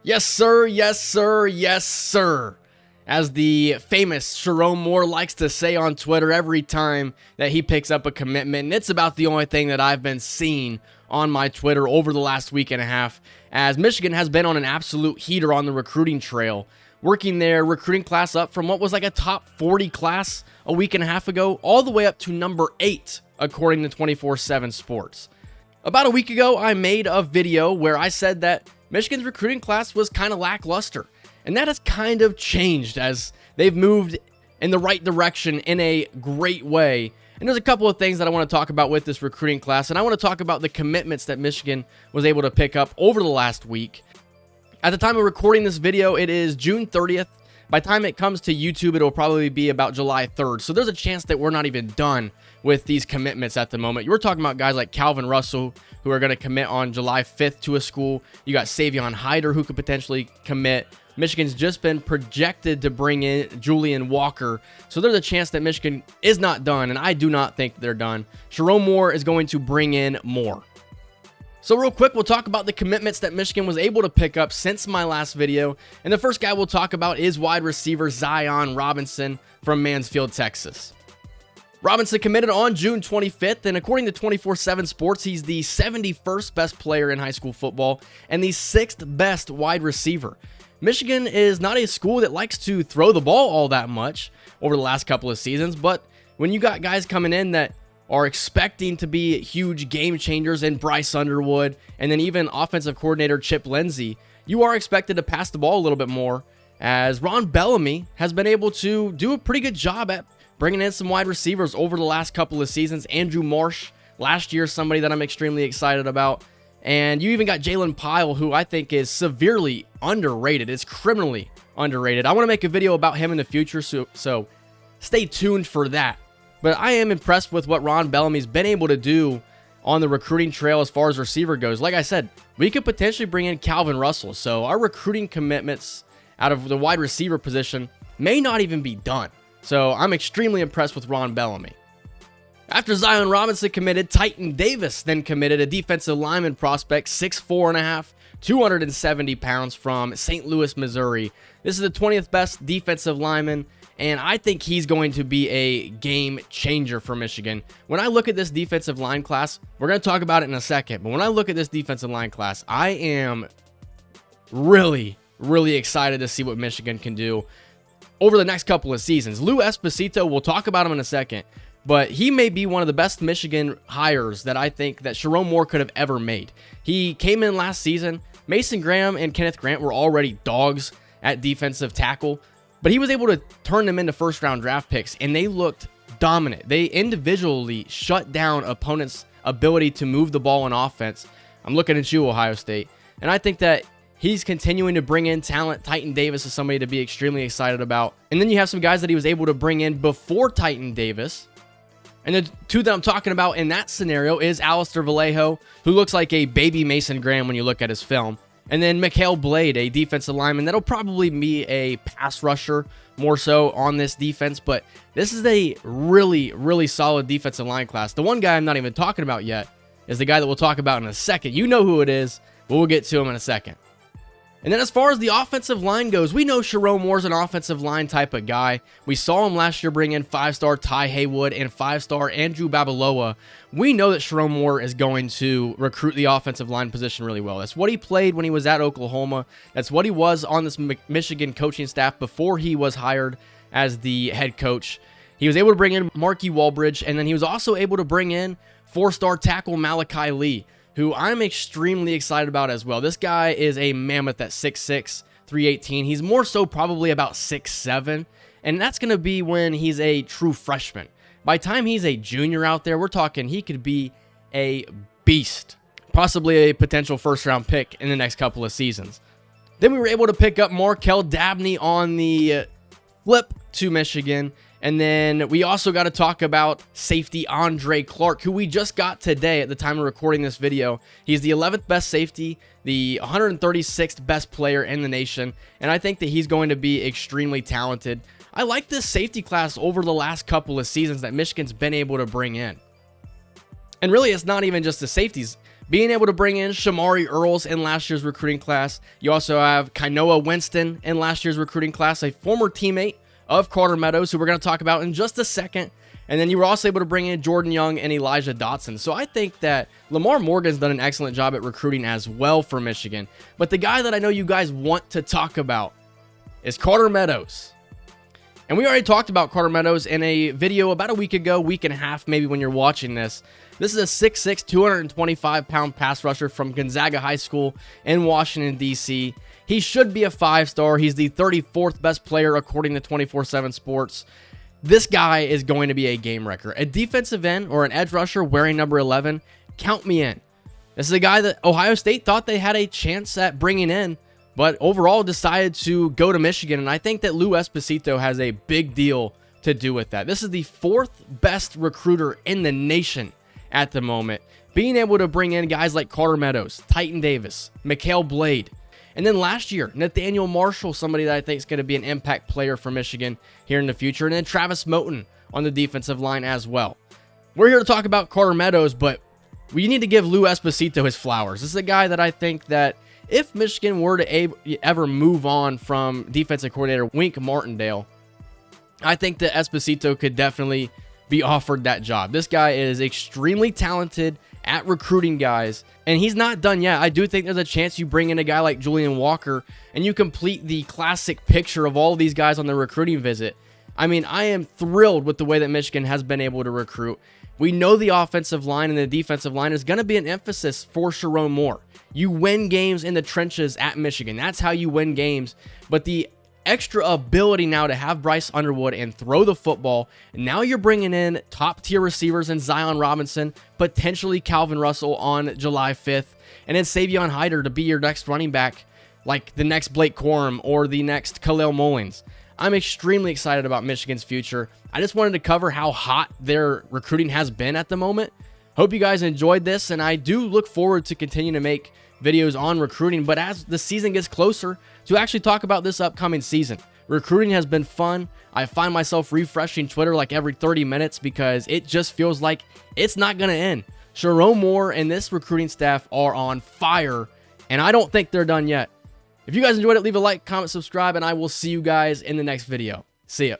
Yes, sir. Yes, sir. Yes, sir. As the famous Sherrone Moore likes to say on Twitter every time that he picks up a commitment. And it's about the only thing that I've been seeing on my Twitter over the last week and a half, as Michigan has been on an absolute heater on the recruiting trail, working their recruiting class up from what was like a top 40 class a week and a half ago, all the way up to number 8, according to 24/7 Sports. About a week ago, I made a video where I said that Michigan's recruiting class was kind of lackluster. And that has kind of changed as they've moved in the right direction in a great way. And there's a couple of things that I want to talk about with this recruiting class. And I want to talk about the commitments that Michigan was able to pick up over the last week. At the time of recording this video, it is June 30th. By the time it comes to YouTube, it'll probably be about July 3rd. So there's a chance that we're not even done with these commitments at the moment. You're talking about guys like Calvin Russell, who are going to commit on July 5th to a school. You got Savion Hyder, who could potentially commit. Michigan's just been projected to bring in Julian Walker. So there's a chance that Michigan is not done, and I do not think they're done. Sherrone Moore is going to bring in more. So real quick, we'll talk about the commitments that Michigan was able to pick up since my last video. And the first guy we'll talk about is wide receiver Zion Robinson from Mansfield, Texas. Robinson committed on June 25th, and according to 24/7 Sports, he's the 71st best player in high school football and the 6th best wide receiver. Michigan is not a school that likes to throw the ball all that much over the last couple of seasons, but when you got guys coming in that are expecting to be huge game changers in Bryce Underwood and then even offensive coordinator Chip Lindsey, you are expected to pass the ball a little bit more, as Ron Bellamy has been able to do a pretty good job at bringing in some wide receivers over the last couple of seasons. Andrew Marsh last year, somebody that I'm extremely excited about. And you even got Jalen Pyle, who I think is severely underrated. It's criminally underrated. I want to make a video about him in the future, so stay tuned for that. But I am impressed with what Ron Bellamy's been able to do on the recruiting trail as far as receiver goes. Like I said, we could potentially bring in Calvin Russell. So our recruiting commitments out of the wide receiver position may not even be done. So I'm extremely impressed with Ron Bellamy. After Zion Robinson committed, Titan Davis then committed, a defensive lineman prospect, 6'4.5", 270 pounds from St. Louis, Missouri. This is the 20th best defensive lineman, and I think he's going to be a game changer for Michigan. When I look at this defensive line class, we're going to talk about it in a second, but when I look at this defensive line class, I am really excited to see what Michigan can do over the next couple of seasons. Lou Esposito, we'll talk about him in a second, but he may be one of the best Michigan hires that I think that Sherrone Moore could have ever made. He came in last season. Mason Graham and Kenneth Grant were already dogs at defensive tackle, but he was able to turn them into first-round draft picks, and they looked dominant. They individually shut down opponents' ability to move the ball in offense. I'm looking at you, Ohio State, and I think that he's continuing to bring in talent. Titan Davis is somebody to be extremely excited about. And then you have some guys that he was able to bring in before Titan Davis. And the two that I'm talking about in that scenario is Alistair Vallejo, who looks like a baby Mason Graham when you look at his film. And then Mikhail Blade, a defensive lineman that'll probably be a pass rusher more so on this defense. But this is a really solid defensive line class. The one guy I'm not even talking about yet is the guy that we'll talk about in a second. You know who it is, but we'll get to him in a second. And then as far as the offensive line goes, we know Sherrone Moore's an offensive line type of guy. We saw him last year bring in 5-star Ty Haywood and 5-star Andrew Babaloa. We know that Sherrone Moore is going to recruit the offensive line position really well. That's what he played when he was at Oklahoma. That's what he was on this Michigan coaching staff before he was hired as the head coach. He was able to bring in Marky Walbridge, and then he was also able to bring in 4-star tackle Malachi Lee, who I'm extremely excited about as well. This guy is a mammoth at 6'6", 318. He's more so probably about 6'7", and that's going to be when he's a true freshman. By the time he's a junior out there, we're talking he could be a beast, possibly a potential first-round pick in the next couple of seasons. Then we were able to pick up Markel Dabney on the flip to Michigan. And then we also got to talk about safety Andre Clark, who we just got today at the time of recording this video. He's the 11th best safety, the 136th best player in the nation, and I think that he's going to be extremely talented. I like this safety class over the last couple of seasons that Michigan's been able to bring in. And really, it's not even just the safeties. Being able to bring in Shamari Earls in last year's recruiting class. You also have Kainoa Winston in last year's recruiting class, a former teammate of Carter Meadows, who we're going to talk about in just a second. And then you were also able to bring in Jordan Young and Elijah Dotson. So I think that Lamar Morgan's done an excellent job at recruiting as well for Michigan. But the guy that I know you guys want to talk about is Carter Meadows. And we already talked about Carter Meadows in a video about a week ago, week and a half, maybe when you're watching this. This is a 6'6", 225-pound pass rusher from Gonzaga High School in Washington, D.C. He should be a 5-star. He's the 34th best player according to 24/7 Sports. This guy is going to be a game wrecker. A defensive end or an edge rusher wearing number 11, count me in. This is a guy that Ohio State thought they had a chance at bringing in, but overall decided to go to Michigan, and I think that Lou Esposito has a big deal to do with that. This is the 4th best recruiter in the nation at the moment. Being able to bring in guys like Carter Meadows, Titan Davis, Mikhail Blade, and then last year, Nathaniel Marshall, somebody that I think is going to be an impact player for Michigan here in the future, and then Travis Moten on the defensive line as well. We're here to talk about Carter Meadows, but we need to give Lou Esposito his flowers. This is a guy that I think that if Michigan were to ever move on from defensive coordinator Wink Martindale, I think that Esposito could definitely be offered that job. This guy is extremely talented at recruiting guys, and he's not done yet. I do think there's a chance you bring in a guy like Julian Walker and you complete the classic picture of all these guys on the recruiting visit. I mean, I am thrilled with the way that Michigan has been able to recruit. We know the offensive line and the defensive line is going to be an emphasis for Sherrone Moore. You win games in the trenches at Michigan. That's how you win games. But the extra ability now to have Bryce Underwood and throw the football, and now you're bringing in top-tier receivers in Zion Robinson, potentially Calvin Russell on July 5th, and then Savion Hyder to be your next running back, like the next Blake Corum or the next Khalil Mullins. I'm extremely excited about Michigan's future. I just wanted to cover how hot their recruiting has been at the moment. Hope you guys enjoyed this, and I do look forward to continuing to make videos on recruiting, but as the season gets closer, to actually talk about this upcoming season. Recruiting has been fun. I find myself refreshing Twitter like every 30 minutes because it just feels like it's not going to end. Sherrone Moore and this recruiting staff are on fire, and I don't think they're done yet. If you guys enjoyed it, leave a like, comment, subscribe, and I will see you guys in the next video. See ya.